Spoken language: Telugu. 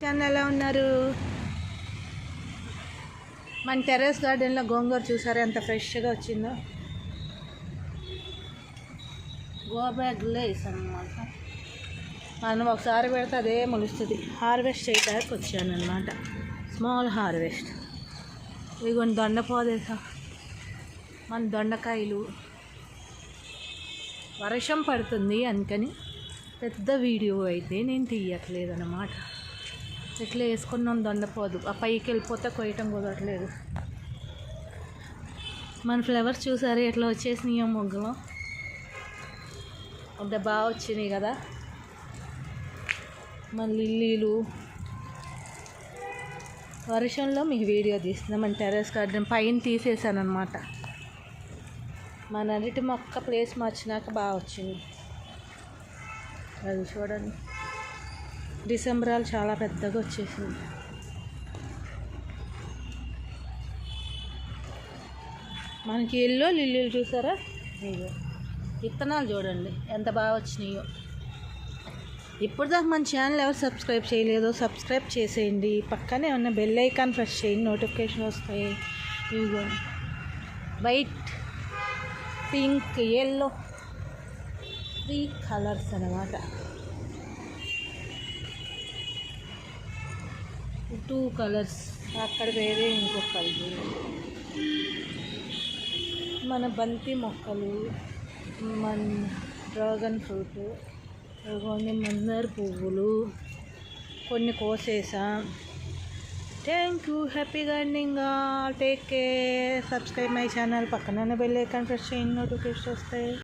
ఛానల్ ఎలా ఉన్నారు? మన టెర్రస్ గార్డెన్లో గోంగూర చూసారా ఎంత ఫ్రెష్గా వచ్చిందో. గోబ్యాగ్లో వేసాను అనమాట. మనం ఒకసారి పెడితే అదే మొలుస్తుంది. హార్వెస్ట్ చేయడానికి వచ్చాను అనమాట. Small harvest. ఇదిగోండి దొండపోదేసా, మన దొండకాయలు. వర్షం పడుతుంది అందుకని పెద్ద వీడియో అయితే నేను తీయట్లేదు అన్నమాట. ఇట్లా వేసుకున్నాం దొండపోదు. ఆ పైకి వెళ్ళిపోతే కొయ్యటం కుదరట్లేదు. మన ఫ్లవర్స్ చూసారు ఎట్లా వచ్చేసినాయి మొగ్గలు. అంటే బాగా వచ్చినాయి కదా. మన లిల్లీలు. వర్షంలో మీకు వీడియో తీస్తున్నాం. మన టెర్రస్ గార్డెన్ పైన తీసేసాను అనమాట. మన అరటి మొక్క ప్లేస్ మార్చినాక బాగా వచ్చింది. అది చూడండి, డిసెంబరాలు చాలా పెద్దగా వచ్చేసింది. మనకి ఎల్లో లిల్లీలు చూసారా, ఇదో విత్తనాలు చూడండి ఎంత బాగా వచ్చినాయో. ఇప్పుడు దాకా మన ఛానల్ ఎవరు సబ్స్క్రైబ్ చేయలేదో సబ్స్క్రైబ్ చేసేయండి. పక్కనే ఉన్న బెల్ ఐకాన్ ప్రెస్ చేయండి, నోటిఫికేషన్ వస్తాయి. ఇదిగో వైట్, పింక్, ఎల్లో 3 కలర్స్ అన్నమాట. 2 కలర్స్. అక్కడ వేరే ఇంకొక కలర్. మన బంతి మొక్కలు, మన డ్రాగన్ ఫ్రూట్, కొన్ని మందార పువ్వులు, కొన్ని కోసేసాం. Thank you. Happy gardening. Take care. Subscribe my channel. పక్కన బెల్ ఐకాన్ ప్రెస్ చేయండి, నోటిఫికేషన్ వస్తాయి.